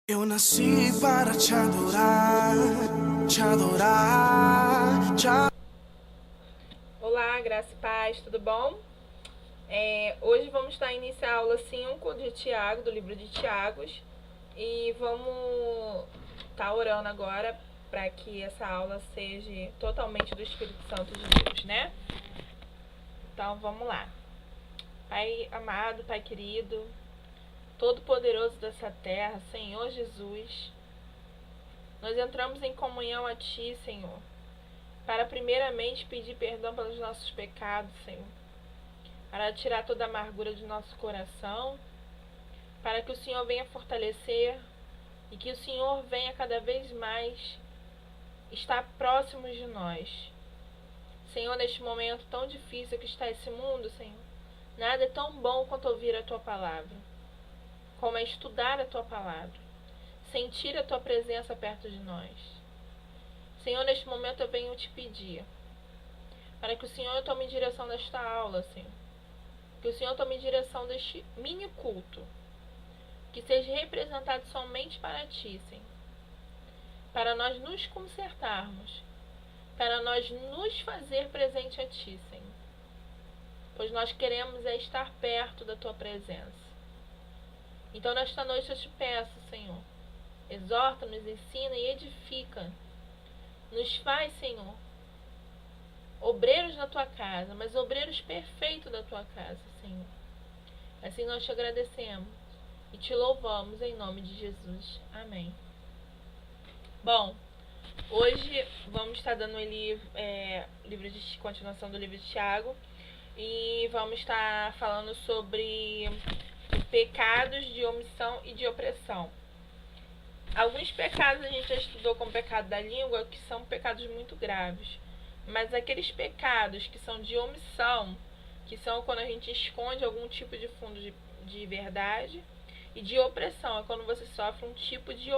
Eu nasci para te adorar, te adorar, te adorar. Olá, graça e paz, tudo bom? Hoje vamos estar iniciando a aula 5 de Tiago, do livro de Tiagos, e vamos estar orando agora para que essa aula seja totalmente do Espírito Santo de Deus, né? Então vamos lá. Pai amado, Pai querido, Todo-Poderoso dessa terra, Senhor Jesus, nós entramos em comunhão a Ti, Senhor, para primeiramente pedir perdão pelos nossos pecados, Senhor, para tirar toda a amargura de nosso coração, para que o Senhor venha fortalecer e que o Senhor venha cada vez mais estar próximo de nós. Senhor, neste momento tão difícil que está esse mundo, Senhor, nada é tão bom quanto ouvir a Tua palavra, como é estudar a Tua palavra, sentir a Tua presença perto de nós. Senhor, neste momento eu venho te pedir para que o Senhor tome direção desta aula, Senhor. Que o Senhor tome direção deste mini culto, que seja representado somente para Ti, Senhor. Para nós nos consertarmos, para nós nos fazer presente a Ti, Senhor. Pois nós queremos estar perto da Tua presença. Então nesta noite eu te peço, Senhor, exorta-nos, ensina e edifica. Nos faz, Senhor, obreiros na Tua casa, mas obreiros perfeitos da Tua casa, Senhor. Assim nós te agradecemos e te louvamos em nome de Jesus. Amém. Bom, hoje vamos estar dando livro de continuação do livro de Tiago e vamos estar falando sobre pecados de omissão e de opressão. Alguns pecados a gente já estudou como pecado da língua, que são pecados muito graves. Mas aqueles pecados que são de omissão, que são quando a gente esconde algum tipo de fundo de verdade, e de opressão, é quando você sofre um tipo de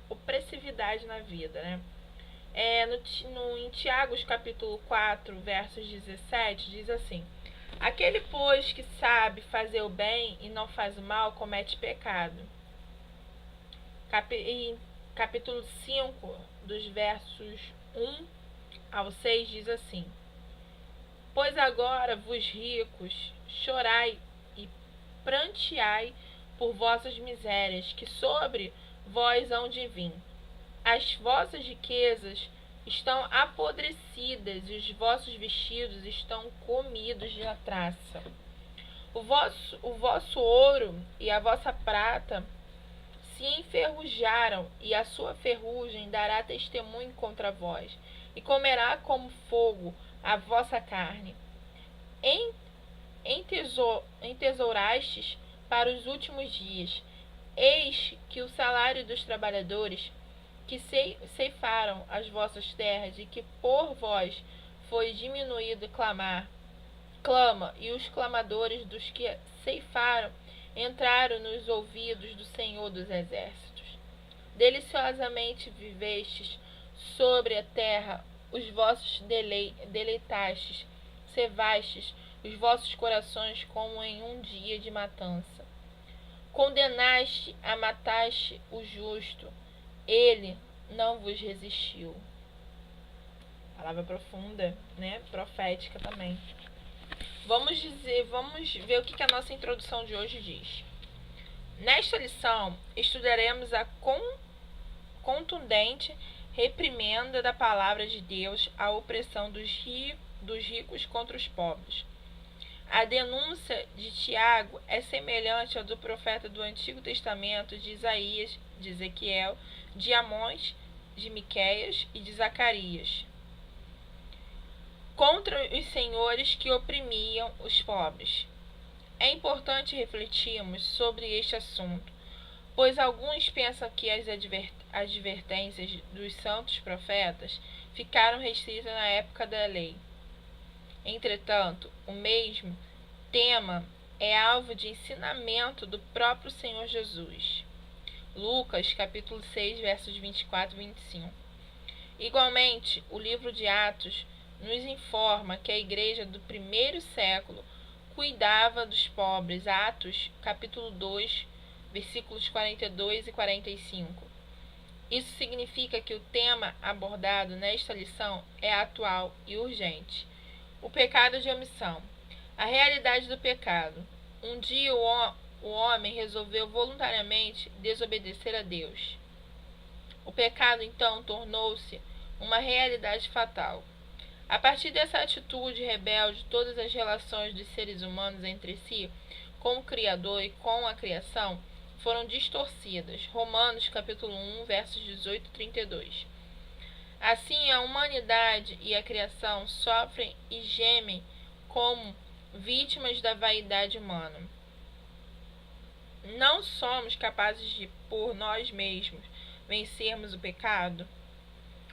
opressividade na vida, né? Em Tiago, capítulo 4, versos 17, diz assim: aquele, pois, que sabe fazer o bem e não faz o mal, comete pecado. Em capítulo 5, dos versos 1 ao 6, diz assim: pois agora, vos ricos, chorai e pranteai por vossas misérias, que sobre vós hão de vir. As vossas riquezas estão apodrecidas e os vossos vestidos estão comidos de traça. O vosso ouro e a vossa prata se enferrujaram, e a sua ferrugem dará testemunho contra vós, e comerá como fogo a vossa carne. Entesourastes para os últimos dias. Eis que o salário dos trabalhadores que ceifaram as vossas terras e que por vós foi diminuído clama, e os clamadores dos que ceifaram entraram nos ouvidos do Senhor dos Exércitos. Deliciosamente vivestes sobre a terra, os vossos deleitastes, cevastes os vossos corações como em um dia de matança. Condenaste a mataste o justo, ele não vos resistiu. Palavra profunda, né? Profética também. Vamos ver o que a nossa introdução de hoje diz. Nesta lição, estudaremos a contundente reprimenda da palavra de Deus à opressão dos ricos contra os pobres. A denúncia de Tiago é semelhante à do profeta do Antigo Testamento de Isaías, de Ezequiel, de Amós, de Miqueias e de Zacarias, contra os senhores que oprimiam os pobres. É importante refletirmos sobre este assunto, pois alguns pensam que as advertências dos santos profetas ficaram restritas na época da lei. Entretanto, o mesmo tema é alvo de ensinamento do próprio Senhor Jesus. Lucas, capítulo 6, versos 24 e 25. Igualmente, o livro de Atos nos informa que a igreja do primeiro século cuidava dos pobres. Atos, capítulo 2, versículos 42 e 45. Isso significa que o tema abordado nesta lição é atual e urgente. O pecado de omissão. A realidade do pecado. Um dia o homem resolveu voluntariamente desobedecer a Deus. O pecado, então, tornou-se uma realidade fatal. A partir dessa atitude rebelde, todas as relações dos seres humanos entre si, com o Criador e com a criação, foram distorcidas. Romanos capítulo 1, versos 18 e 32. Assim, a humanidade e a criação sofrem e gemem como vítimas da vaidade humana. Não somos capazes de, por nós mesmos, vencermos o pecado.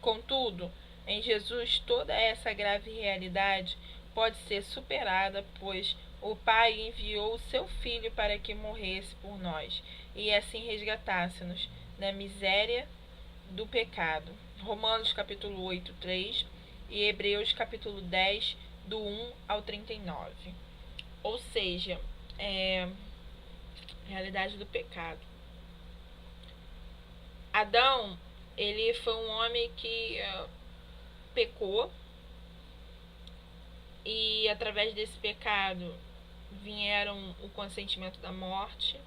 Contudo, em Jesus, toda essa grave realidade pode ser superada, pois o Pai enviou o seu Filho para que morresse por nós e assim resgatasse-nos da miséria do pecado. Romanos capítulo 8, 3 e Hebreus capítulo 10, do 1 ao 39. Ou seja, realidade do pecado. Adão, ele foi um homem que pecou, e através desse pecado vieram o consentimento da morte,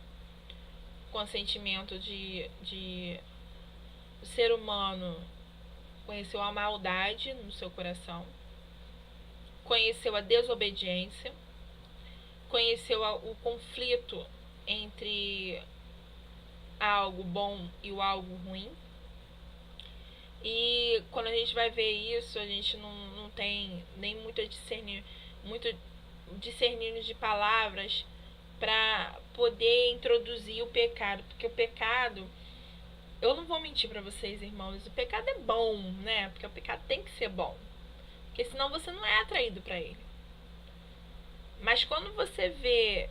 o consentimento de o ser humano conheceu a maldade no seu coração, conheceu a desobediência, conheceu o conflito entre algo bom e o algo ruim. E quando a gente vai ver isso, a gente não tem nem muito discernir de palavras para poder introduzir o pecado. Porque o pecado, eu não vou mentir para vocês, irmãos, o pecado é bom, né? Porque o pecado tem que ser bom. Porque senão você não é atraído para ele. Mas quando você vê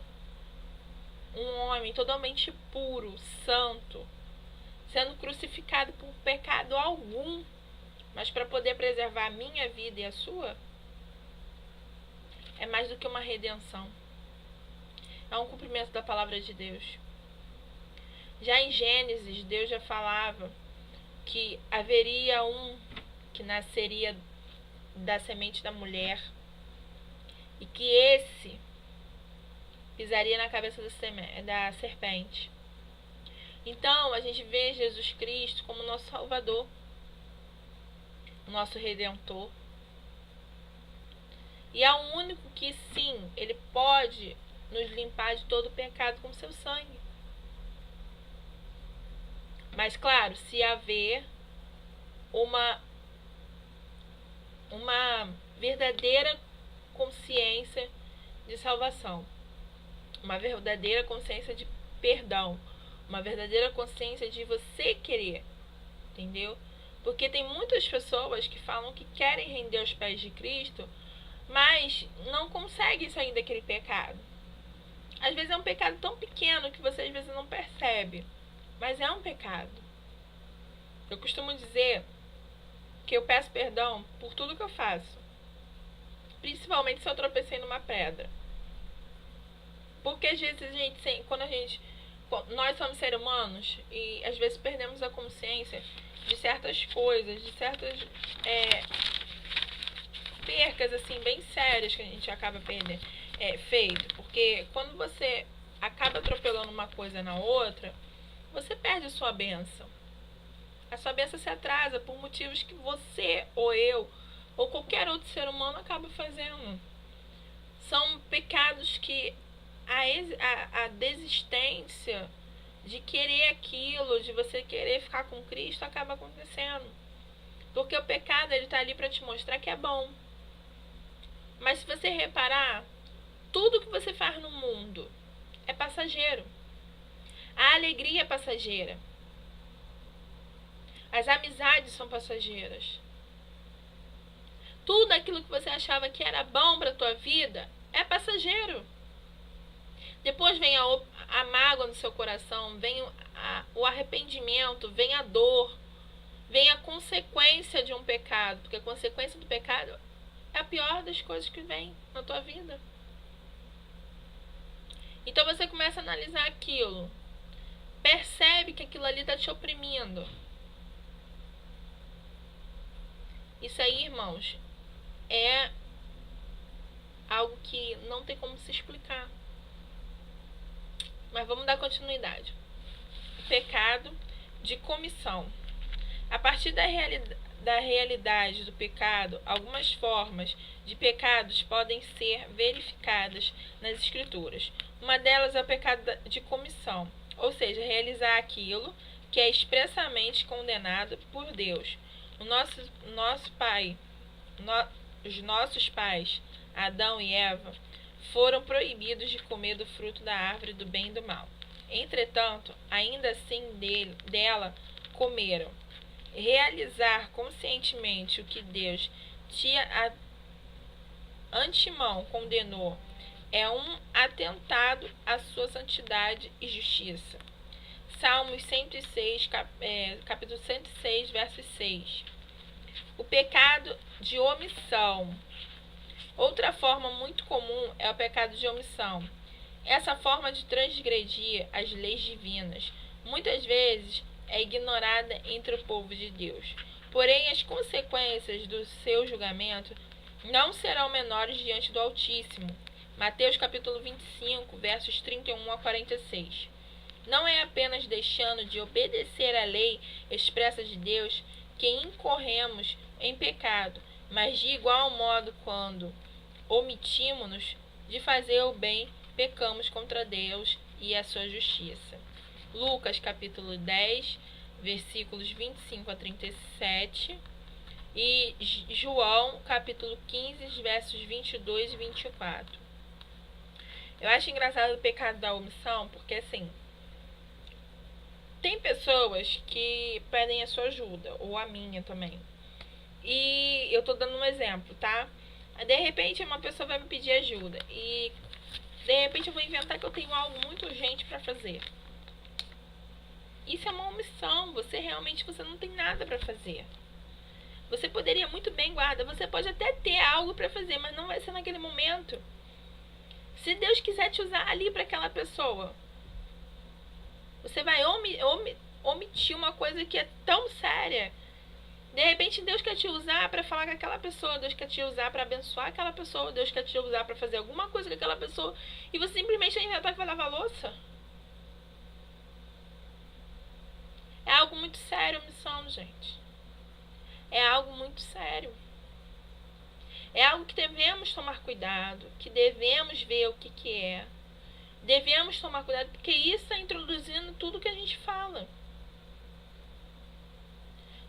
um homem totalmente puro, santo, sendo crucificado por pecado algum, mas para poder preservar a minha vida e a sua, é mais do que uma redenção. É um cumprimento da palavra de Deus. Já em Gênesis, Deus já falava que haveria um que nasceria da semente da mulher e que esse pisaria na cabeça da serpente. Então, a gente vê Jesus Cristo como nosso Salvador, nosso Redentor. E é o único que, sim, ele pode nos limpar de todo o pecado com seu sangue. Mas, claro, se haver uma verdadeira consciência de salvação, uma verdadeira consciência de perdão, uma verdadeira consciência de você querer, entendeu? Porque tem muitas pessoas que falam que querem render aos pés de Cristo, mas não conseguem sair daquele pecado. Às vezes é um pecado tão pequeno que você às vezes não percebe, mas é um pecado. Eu costumo dizer que eu peço perdão por tudo que eu faço, principalmente se eu tropecei numa pedra. Porque às vezes nós somos seres humanos e às vezes perdemos a consciência de certas coisas, de certas percas assim bem sérias que a gente acaba feito. Porque quando você acaba atropelando uma coisa na outra, você perde a sua bênção. A sua bênção se atrasa por motivos que você ou eu ou qualquer outro ser humano acaba fazendo. São pecados que a desistência de querer aquilo, de você querer ficar com Cristo, acaba acontecendo. Porque o pecado, ele está ali para te mostrar que é bom. Mas se você reparar, tudo que você faz no mundo é passageiro. A alegria é passageira. As amizades são passageiras. Tudo aquilo que você achava que era bom para a tua vida é passageiro. Depois vem a mágoa no seu coração, vem o arrependimento, vem a dor, vem a consequência de um pecado. Porque a consequência do pecado é a pior das coisas que vem na tua vida. Então você começa a analisar aquilo. percebe que aquilo ali está te oprimindo. Isso aí, irmãos, é algo que não tem como se explicar. Mas vamos dar continuidade. Pecado de comissão. A partir da realidade do pecado, algumas formas de pecados podem ser verificadas nas Escrituras. Uma delas é o pecado de comissão, ou seja, realizar aquilo que é expressamente condenado por Deus. Os nossos pais, Adão e Eva, foram proibidos de comer do fruto da árvore do bem e do mal. Entretanto, ainda assim dela comeram. Realizar conscientemente o que Deus tinha antemão condenou é um atentado à sua santidade e justiça. Salmos 106, capítulo 106, verso 6. O pecado de omissão. Outra forma muito comum é o pecado de omissão. Essa forma de transgredir as leis divinas muitas vezes é ignorada entre o povo de Deus. Porém, as consequências do seu julgamento não serão menores diante do Altíssimo. Mateus capítulo 25, versos 31 a 46. Não é apenas deixando de obedecer à lei expressa de Deus que incorremos em pecado, mas de igual modo, quando omitimos-nos de fazer o bem, pecamos contra Deus e a sua justiça. Lucas capítulo 10, versículos 25 a 37 e João capítulo 15, versos 22 e 24. Eu acho engraçado o pecado da omissão, porque assim, tem pessoas que pedem a sua ajuda, ou a minha também. E eu tô dando um exemplo, tá? De repente uma pessoa vai me pedir ajuda e de repente eu vou inventar que eu tenho algo muito urgente para fazer. Isso é uma omissão. Você não tem nada para fazer. Você poderia muito bem, guarda, você pode até ter algo para fazer, mas não vai ser naquele momento. Se Deus quiser te usar ali para aquela pessoa, você vai omitir uma coisa que é tão séria. De repente Deus quer te usar para falar com aquela pessoa, Deus quer te usar para abençoar aquela pessoa, Deus quer te usar para fazer alguma coisa com aquela pessoa, e você simplesmente vai inventar que vai lavar louça. É algo muito sério a omissão, gente. É algo muito sério. É algo que devemos tomar cuidado, que devemos ver o que é. Devemos tomar cuidado, porque isso está introduzindo tudo que a gente fala.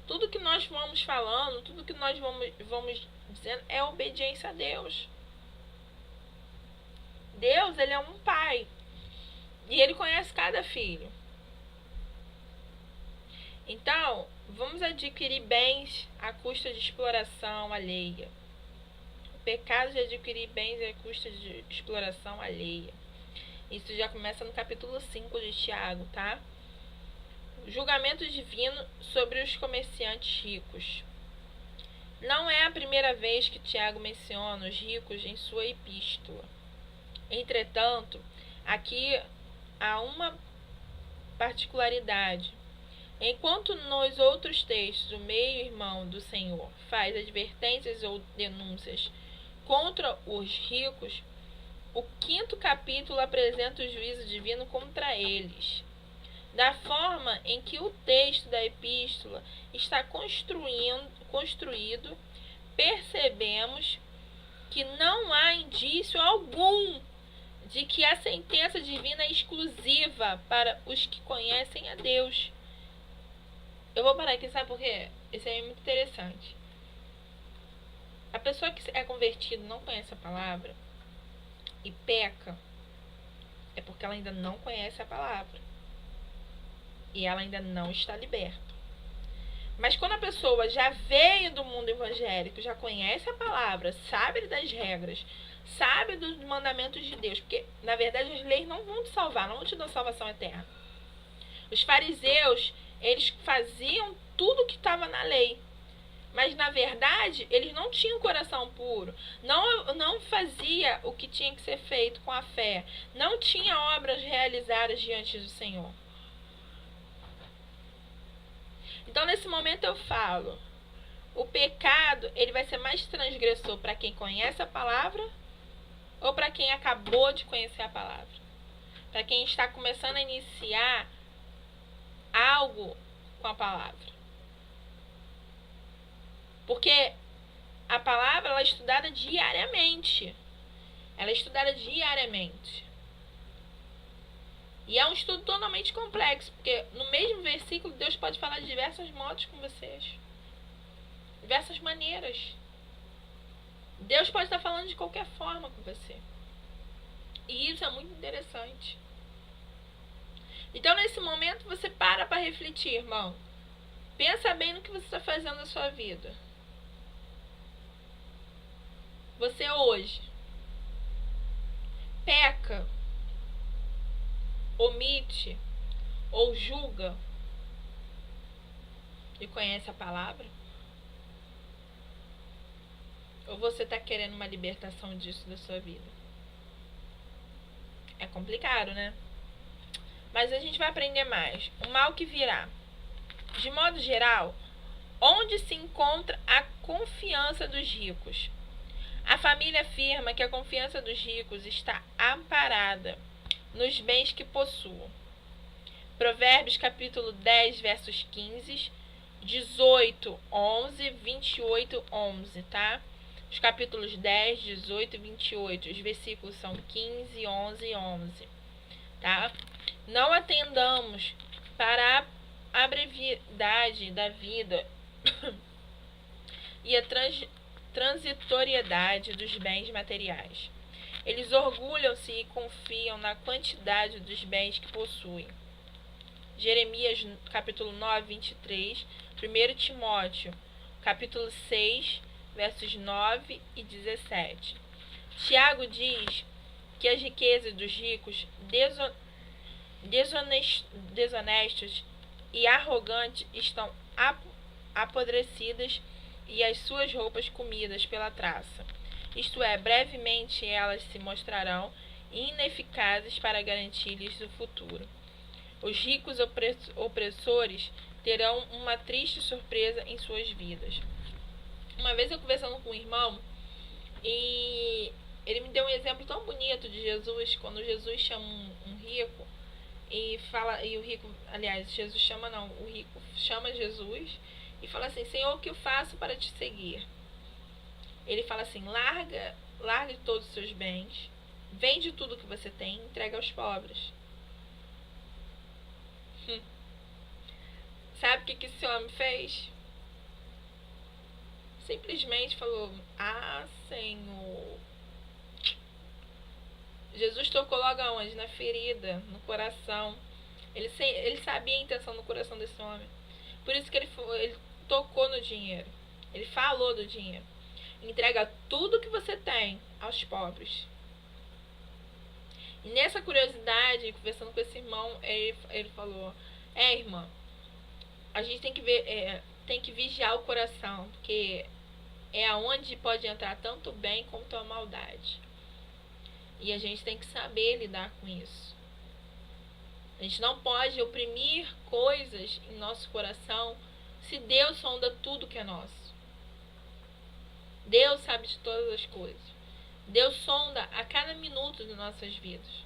Tudo que nós vamos falando, tudo que nós vamos dizendo é obediência a Deus. Deus, ele é um pai. E ele conhece cada filho. Então, vamos adquirir bens à custa de exploração alheia. O pecado de adquirir bens à custa de exploração alheia. Isso já começa no capítulo 5 de Tiago, tá? Julgamento divino sobre os comerciantes ricos. Não é a primeira vez que Tiago menciona os ricos em sua epístola. Entretanto, aqui há uma particularidade. Enquanto nos outros textos o meio-irmão do Senhor faz advertências ou denúncias contra os ricos, o 5º capítulo apresenta o juízo divino contra eles. Da forma em que o texto da epístola está construído, percebemos que não há indício algum de que a sentença divina é exclusiva para os que conhecem a Deus. Eu vou parar aqui, sabe por quê? Isso aí é muito interessante. A pessoa que é convertida, não conhece a palavra e peca, é porque ela ainda não conhece a palavra. E ela ainda não está liberta. Mas quando a pessoa já veio do mundo evangélico, já conhece a palavra, sabe das regras, sabe dos mandamentos de Deus, porque na verdade as leis não vão te salvar, não vão te dar salvação eterna. Os fariseus, eles faziam tudo que estava na lei, mas na verdade eles não tinham coração puro, não fazia o que tinha que ser feito com a fé, não tinha obras realizadas diante do Senhor. Então, nesse momento eu falo, o pecado, ele vai ser mais transgressor para quem conhece a palavra ou para quem acabou de conhecer a palavra? Para quem está começando a iniciar algo com a palavra. Porque a palavra, ela é estudada diariamente. Ela é estudada diariamente. E é um estudo totalmente complexo, porque no mesmo versículo Deus pode falar de diversos modos com vocês. Diversas maneiras. Deus pode estar falando de qualquer forma com você. E isso é muito interessante. Então, nesse momento, você para refletir, irmão. Pensa bem no que você está fazendo na sua vida. Você hoje peca, omite ou julga e conhece a palavra? Ou você está querendo uma libertação disso da sua vida? É complicado, né? Mas a gente vai aprender mais. O mal que virá. De modo geral, onde se encontra a confiança dos ricos? A família afirma que a confiança dos ricos está amparada nos bens que possuam. Provérbios capítulo 10, versos 15, 18, 11, 28, 11, tá? Os capítulos 10, 18 e 28, os versículos são 15, 11 e 11, tá? Não atendamos para a brevidade da vida e a transitoriedade dos bens materiais. Eles orgulham-se e confiam na quantidade dos bens que possuem. Jeremias capítulo 9, 23, 1 Timóteo capítulo 6, versos 9 e 17. Tiago diz que as riquezas dos ricos desonestos e arrogantes estão apodrecidas e as suas roupas comidas pela traça. Isto é, brevemente elas se mostrarão ineficazes para garantir-lhes o futuro. Os ricos opressores terão uma triste surpresa em suas vidas. Uma vez eu conversando com um irmão, e ele me deu um exemplo tão bonito de Jesus, quando Jesus chama um rico, e o rico, aliás, Jesus chama não, o rico chama Jesus e fala assim: Senhor, o que eu faço para te seguir? Ele fala assim: largue todos os seus bens, vende tudo que você tem e entrega aos pobres. Sabe o que esse homem fez? Simplesmente falou: ah, Senhor. Jesus tocou logo aonde? Na ferida, no coração. Ele sabia a intenção do coração desse homem. Por isso que ele tocou no dinheiro. Ele falou do dinheiro. Entrega tudo que você tem aos pobres. E nessa curiosidade, conversando com esse irmão, ele falou: irmã, a gente tem que ver, tem que vigiar o coração, porque é aonde pode entrar tanto o bem quanto a maldade. E a gente tem que saber lidar com isso. A gente não pode oprimir coisas em nosso coração se Deus sonda tudo que é nosso. Deus sabe de todas as coisas. Deus sonda a cada minuto de nossas vidas.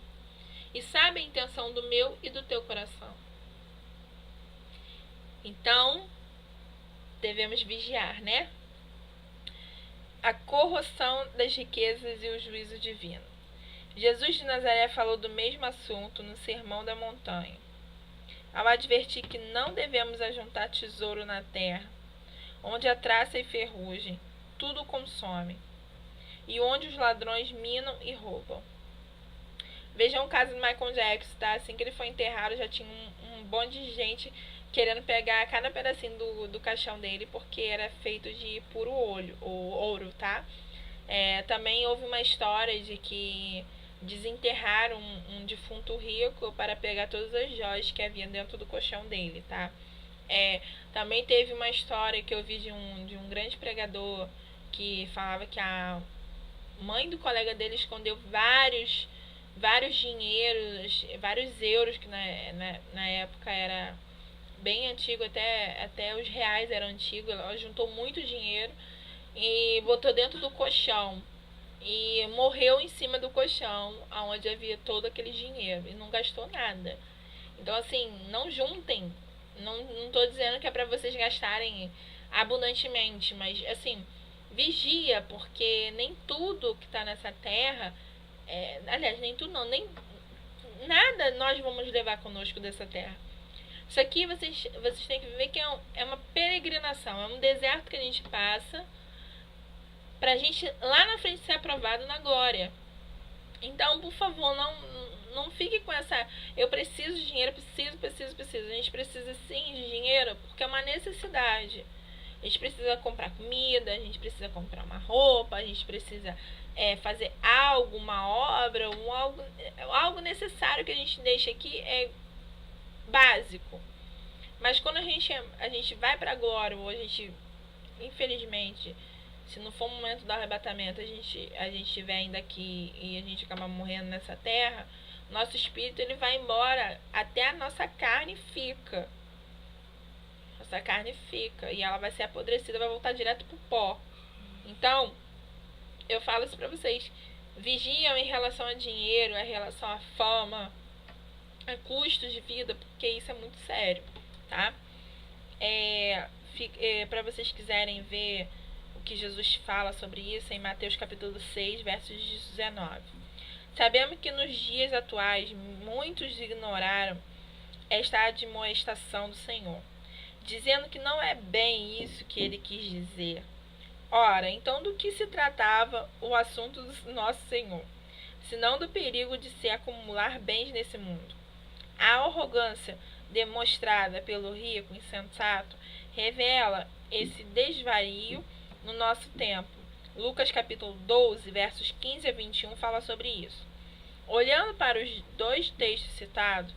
E sabe a intenção do meu e do teu coração. Então, devemos vigiar, né? A corrupção das riquezas e o juízo divino. Jesus de Nazaré falou do mesmo assunto no Sermão da Montanha, ao advertir que não devemos ajuntar tesouro na terra, onde a traça e ferrugem tudo consomem, e onde os ladrões minam e roubam. Vejam o caso do Michael Jackson, tá? Assim que ele foi enterrado, já tinha um bonde de gente querendo pegar cada pedacinho do caixão dele, porque era feito de puro ouro, tá? Também houve uma história de que desenterraram um defunto rico para pegar todas as joias que havia dentro do colchão dele, tá? Também teve uma história que eu vi de um grande pregador que falava que a mãe do colega dele escondeu vários dinheiros, vários euros, que na época era bem antigo, até os reais eram antigos. Ela juntou muito dinheiro e botou dentro do colchão. E morreu em cima do colchão, onde havia todo aquele dinheiro. E não gastou nada. Então, assim, não juntem. Não tô dizendo que é pra vocês gastarem abundantemente, mas, assim, vigia, porque nem tudo que tá nessa terra, aliás, nem tudo não, nem nada nós vamos levar conosco dessa terra. Isso aqui vocês têm que ver que é uma peregrinação, é um deserto que a gente passa pra gente lá na frente ser aprovado na glória. Então, por favor, não fique com essa eu preciso de dinheiro, preciso. A gente precisa sim de dinheiro porque é uma necessidade. A gente precisa comprar comida, a gente precisa comprar uma roupa, a gente precisa fazer algo, uma obra, algo necessário que a gente deixa aqui é básico. Mas quando a gente vai para a glória, ou a gente, infelizmente, se não for o momento do arrebatamento, a gente estiver ainda aqui e a gente acabar morrendo nessa terra, nosso espírito ele vai embora, até a nossa carne fica. Nossa carne fica e ela vai ser apodrecida, vai voltar direto pro pó. Então, eu falo isso pra vocês. Vigiam em relação a dinheiro, em relação a fama, a custos de vida, porque isso é muito sério, tá? Para vocês quiserem ver o que Jesus fala sobre isso, em Mateus capítulo 6, versos 19. Sabemos que nos dias atuais muitos ignoraram esta admoestação do Senhor, dizendo que não é bem isso que ele quis dizer. Ora, então do que se tratava o assunto do nosso Senhor, senão do perigo de se acumular bens nesse mundo? A arrogância demonstrada pelo rico insensato revela esse desvario no nosso tempo. Lucas capítulo 12, versos 15 a 21 fala sobre isso. Olhando para os dois textos citados,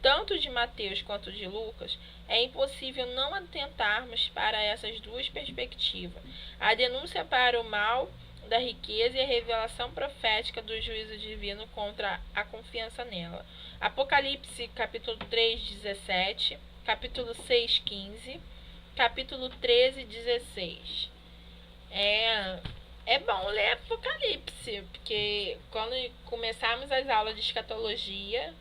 tanto de Mateus quanto de Lucas, é impossível não atentarmos para essas duas perspectivas: a denúncia para o mal da riqueza e a revelação profética do juízo divino contra a confiança nela. Apocalipse capítulo 3, 17, capítulo 6, 15, capítulo 13, 16. É bom ler Apocalipse, porque quando começarmos as aulas de escatologia,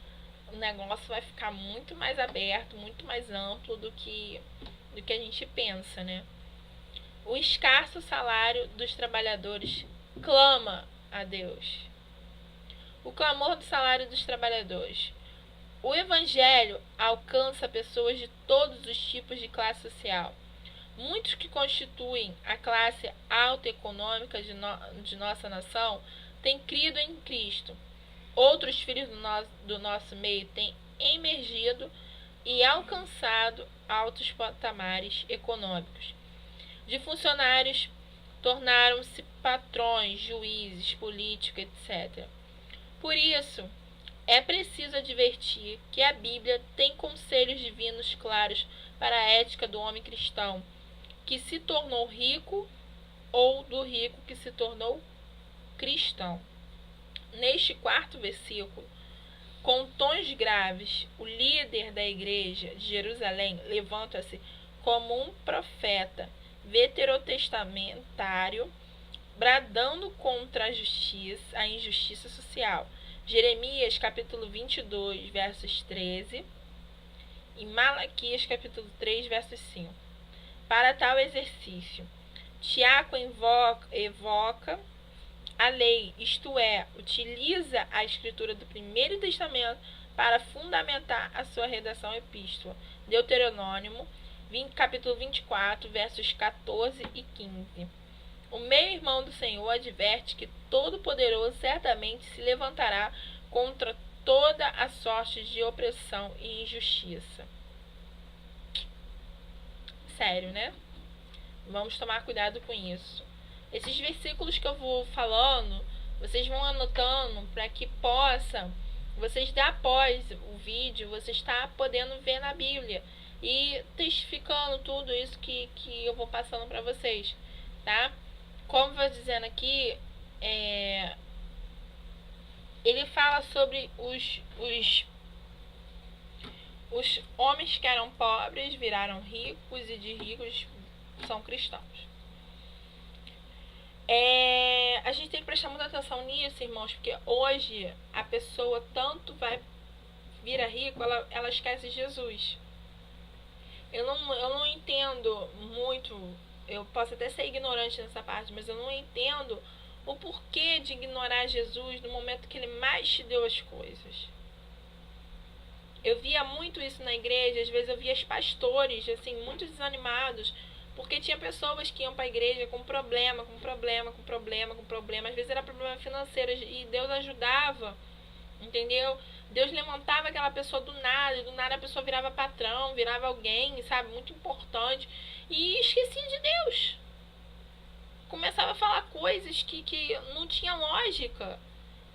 o negócio vai ficar muito mais aberto, muito mais amplo do que a gente pensa, né? O escasso salário dos trabalhadores clama a Deus. O clamor do salário dos trabalhadores. O Evangelho alcança pessoas de todos os tipos de classe social. Muitos que constituem a classe alta econômica de nossa nação têm crido em Cristo. Outros filhos do nosso meio têm emergido e alcançado altos patamares econômicos. De funcionários tornaram-se patrões, juízes, políticos, etc. Por isso, é preciso advertir que a Bíblia tem conselhos divinos claros para a ética do homem cristão, que se tornou rico, ou do rico que se tornou cristão. Neste quarto versículo, com tons graves, o líder da igreja de Jerusalém levanta-se como um profeta veterotestamentário, bradando contra a injustiça social. Jeremias capítulo 22, versos 13 e Malaquias capítulo 3, versos 5. Para tal exercício, Tiago evoca a lei, isto é, utiliza a escritura do Primeiro Testamento para fundamentar a sua redação epístola. Deuteronômio, capítulo 24, versos 14 e 15. O meio-irmão do Senhor adverte que Todo-Poderoso certamente se levantará contra toda a sorte de opressão e injustiça. Sério, né? Vamos tomar cuidado com isso. Esses versículos que eu vou falando, vocês vão anotando para que vocês após o vídeo, você está podendo ver na Bíblia e testificando tudo isso que eu vou passando para vocês, tá? Como eu vou dizendo aqui, ele fala sobre os homens que eram pobres viraram ricos e de ricos são cristãos. A gente tem que prestar muita atenção nisso, irmãos, porque hoje a pessoa tanto vira rico, ela esquece Jesus. Eu não entendo muito, eu posso até ser ignorante nessa parte, mas eu não entendo o porquê de ignorar Jesus no momento que ele mais te deu as coisas. Eu via muito isso na igreja, às vezes eu via os pastores, assim, muito desanimados, porque tinha pessoas que iam para a igreja com problema, às vezes era problema financeiro, e Deus ajudava, entendeu? Deus levantava aquela pessoa do nada a pessoa virava patrão, virava alguém, sabe, muito importante, e esquecia de Deus. Começava a falar coisas que não tinha lógica,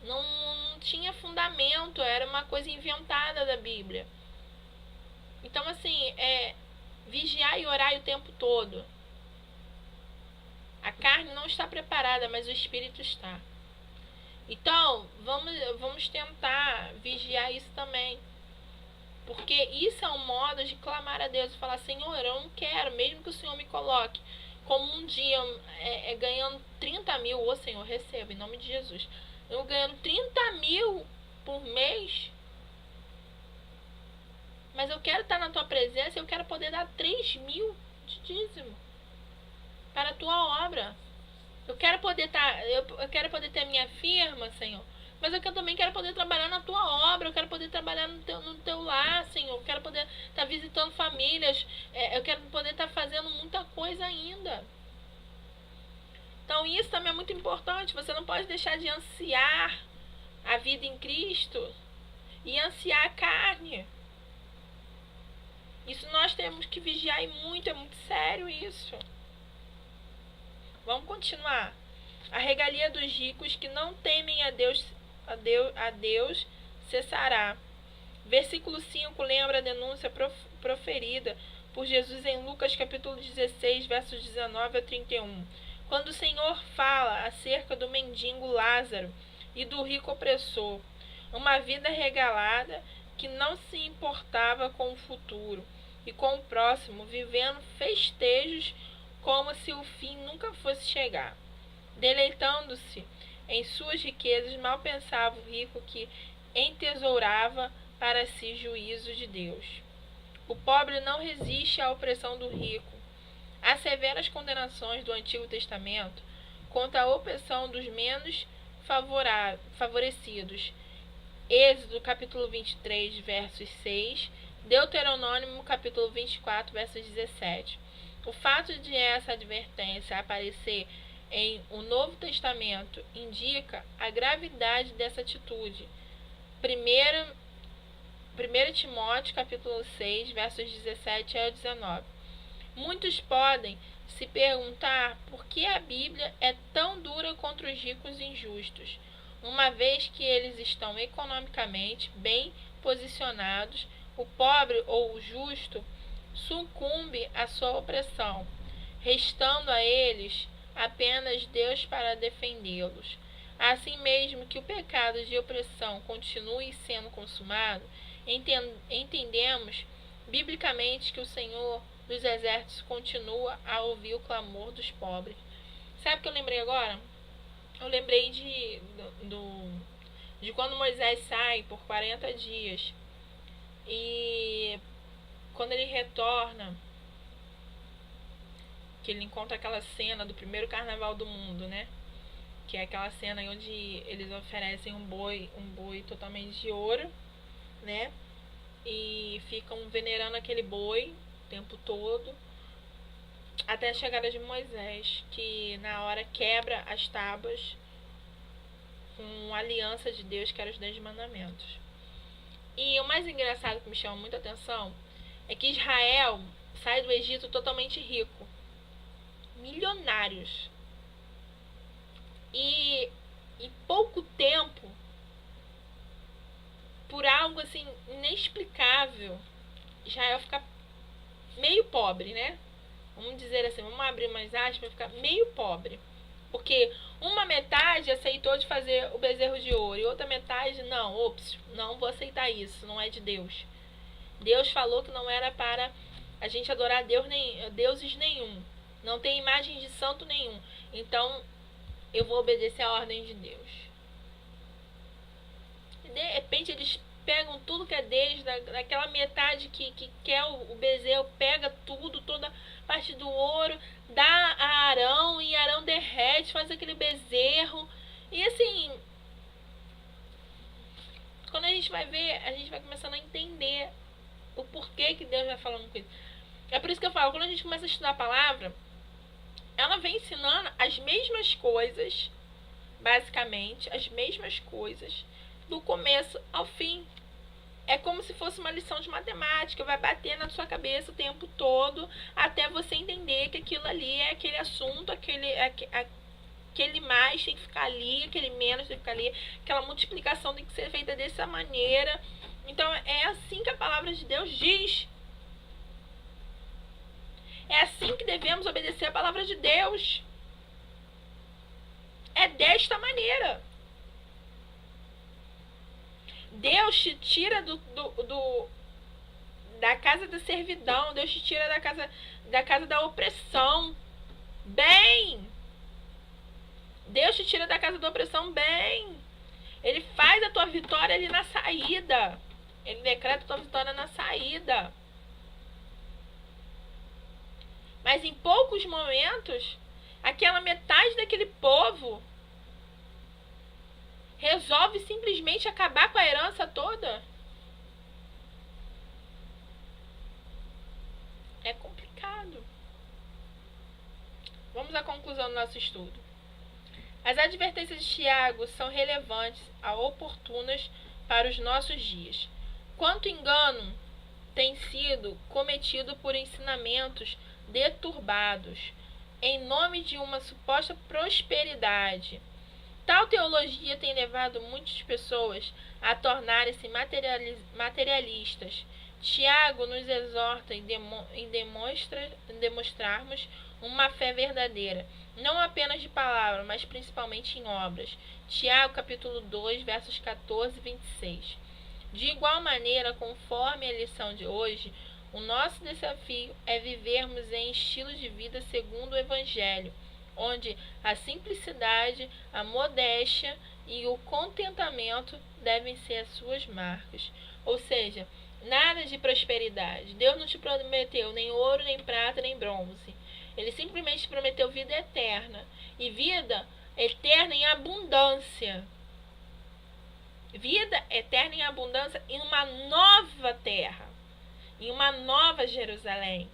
não tinha fundamento, era uma coisa inventada da Bíblia. Então, assim, vigiar e orar o tempo todo. A carne não está preparada, mas o Espírito está. Então, vamos tentar vigiar isso também. Porque isso é um modo de clamar a Deus e falar: Senhor, eu não quero, mesmo que o Senhor me coloque como um dia ganhando 30 mil, ô Senhor, receba, em nome de Jesus. Eu ganhando 30 mil por mês, mas eu quero estar na tua presença, eu quero poder dar 3 mil de dízimo para a tua obra. Eu quero poder ter minha firma, Senhor, mas eu também quero poder trabalhar na tua obra, eu quero poder trabalhar no teu lar, Senhor, eu quero poder estar visitando famílias, eu quero poder estar fazendo muita coisa ainda. Então isso também é muito importante. Você não pode deixar de ansiar a vida em Cristo e ansiar a carne. Isso nós temos que vigiar muito, é muito sério isso. Vamos continuar. A regalia dos ricos que não temem a Deus cessará. Versículo 5 lembra a denúncia proferida por Jesus em Lucas capítulo 16, versos 19 a 31. Quando o Senhor fala acerca do mendigo Lázaro e do rico opressor, uma vida regalada que não se importava com o futuro e com o próximo, vivendo festejos como se o fim nunca fosse chegar. Deleitando-se em suas riquezas, mal pensava o rico que entesourava para si juízo de Deus. O pobre não resiste à opressão do rico. Há severas condenações do Antigo Testamento contra a opressão dos menos favorecidos. Êxodo capítulo 23, versos 6, Deuteronômio capítulo 24, versos 17. O fato de essa advertência aparecer em o Novo Testamento indica a gravidade dessa atitude. 1 Timóteo capítulo 6, versos 17 a 19. Muitos podem se perguntar por que a Bíblia é tão dura contra os ricos injustos, uma vez que eles estão economicamente bem posicionados. O pobre ou o justo sucumbe à sua opressão, restando a eles apenas Deus para defendê-los. Assim mesmo que o pecado de opressão continue sendo consumado, entendemos biblicamente que o Senhor dos exércitos continua a ouvir o clamor dos pobres. Sabe o que eu lembrei agora? Eu lembrei de quando Moisés sai por 40 dias e quando ele retorna, que ele encontra aquela cena do primeiro carnaval do mundo, né? Que é aquela cena onde eles oferecem um boi totalmente de ouro, né? E ficam venerando aquele boi o tempo todo, até a chegada de Moisés, que na hora quebra as tábuas com a aliança de Deus, que eram os 10 mandamentos. E o mais engraçado que me chama muita atenção é que Israel sai do Egito totalmente rico, milionários, e em pouco tempo, por algo assim inexplicável, Israel fica meio pobre, né? Vamos dizer assim, vamos abrir umas aspas, ficar meio pobre. Porque uma metade aceitou de fazer o bezerro de ouro e outra metade, não vou aceitar isso, não é de Deus. Deus falou que não era para a gente adorar deuses nenhum. Não tem imagem de santo nenhum. Então, eu vou obedecer a ordem de Deus. E de repente, eles pegam tudo que é deles, daquela metade que quer o bezerro, pega tudo, toda a parte do ouro, dá a Arão, e Arão derrete, faz aquele bezerro. E assim, quando a gente vai ver, a gente vai começando a entender o porquê que Deus vai falando com isso. É por isso que eu falo, quando a gente começa a estudar a palavra, ela vem ensinando as mesmas coisas, basicamente, as mesmas coisas, do começo ao fim. É como se fosse uma lição de matemática, vai bater na sua cabeça o tempo todo, até você entender que aquilo ali é aquele assunto, aquele mais tem que ficar ali, aquele menos tem que ficar ali, aquela multiplicação tem que ser feita dessa maneira. Então é assim que a palavra de Deus diz. É assim que devemos obedecer a palavra de Deus. É desta maneira. Deus te tira da casa da servidão. Deus te tira da casa da opressão. Bem. Deus te tira da casa da opressão bem. Ele faz a tua vitória ali na saída. Ele decreta a tua vitória na saída. Mas em poucos momentos, aquela metade daquele povo resolve simplesmente acabar com a herança toda. É complicado. Vamos à conclusão do nosso estudo. As advertências de Tiago são relevantes e oportunas para os nossos dias. Quanto engano tem sido cometido por ensinamentos deturbados, em nome de uma suposta prosperidade. Tal teologia tem levado muitas pessoas a tornarem-se materialistas. Tiago nos exorta em demonstrarmos uma fé verdadeira, não apenas de palavra, mas principalmente em obras. Tiago capítulo 2, versos 14 e 26. De igual maneira, conforme a lição de hoje, o nosso desafio é vivermos em estilo de vida segundo o Evangelho, onde a simplicidade, a modéstia e o contentamento devem ser as suas marcas. Ou seja, nada de prosperidade. Deus não te prometeu nem ouro, nem prata, nem bronze. Ele simplesmente prometeu vida eterna. E vida eterna em abundância. Vida eterna em abundância em uma nova terra. Em uma nova Jerusalém.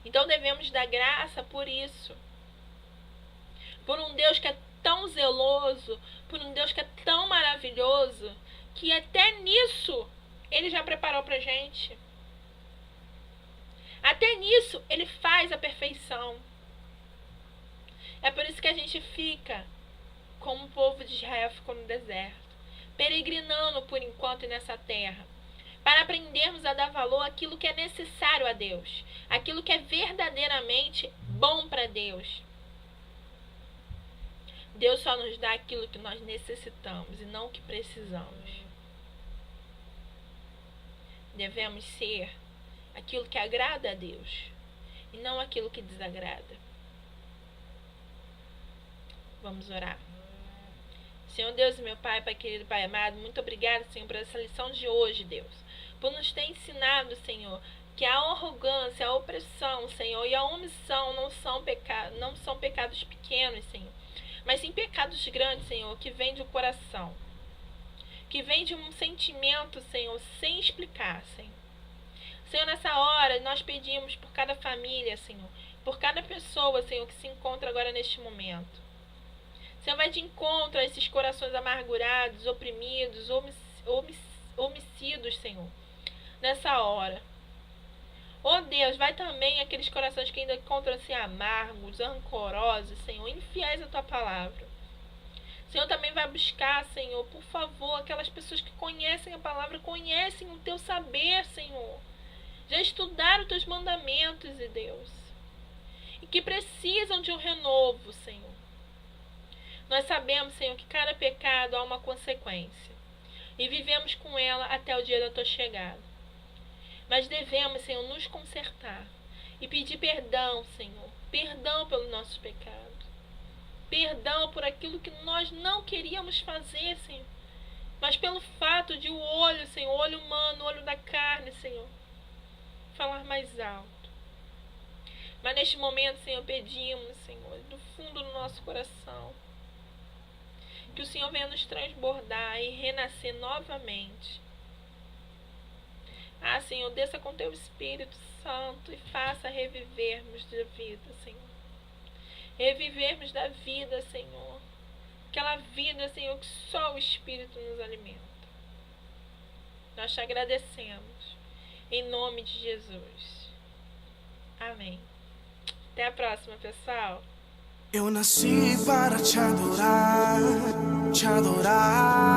Então devemos dar graça por isso. Por um Deus que é tão zeloso, por um Deus que é tão maravilhoso, que até nisso Ele já preparou pra gente. Até nisso Ele faz a perfeição. É por isso que a gente fica como o povo de Israel ficou no deserto, peregrinando por enquanto nessa terra, para aprendermos a dar valor àquilo que é necessário a Deus, aquilo que é verdadeiramente bom para Deus. Deus só nos dá aquilo que nós necessitamos e não o que precisamos. Devemos ser aquilo que agrada a Deus e não aquilo que desagrada. Vamos orar. Senhor Deus e meu Pai, Pai querido, Pai amado, muito obrigado, Senhor, por essa lição de hoje, Deus. Por nos ter ensinado, Senhor, que a arrogância, a opressão, Senhor, e a omissão não são pecados pequenos, Senhor, mas sim pecados grandes, Senhor, que vêm do coração, que vêm de um sentimento, Senhor, sem explicar, Senhor. Senhor, nessa hora, nós pedimos por cada família, Senhor, por cada pessoa, Senhor, que se encontra agora neste momento. Senhor, vai de encontro a esses corações amargurados, oprimidos, homicidos, Senhor, nessa hora. Oh Deus, vai também aqueles corações que ainda encontram-se amargos, rancorosos, Senhor, infiéis à Tua palavra. Senhor, também vai buscar, Senhor, por favor, aquelas pessoas que conhecem a palavra, conhecem o Teu saber, Senhor. Já estudaram os Teus mandamentos, Deus. E que precisam de um renovo, Senhor. Nós sabemos, Senhor, que cada pecado há uma consequência. e vivemos com ela até o dia da tua chegada. Mas devemos, Senhor, nos consertar e pedir perdão, Senhor. Perdão pelos nossos pecados. Perdão por aquilo que nós não queríamos fazer, Senhor. Mas pelo fato de o olho, Senhor, o olho humano, o olho da carne, Senhor, falar mais alto. Mas neste momento, Senhor, pedimos, Senhor, do fundo do nosso coração, que o Senhor venha nos transbordar e renascer novamente. Ah, Senhor, desça com teu Espírito Santo e faça revivermos da vida, Senhor. Revivermos da vida, Senhor. Aquela vida, Senhor, que só o Espírito nos alimenta. Nós te agradecemos. Em nome de Jesus. Amém. Até a próxima, pessoal. Eu nasci para te adorar, te adorar.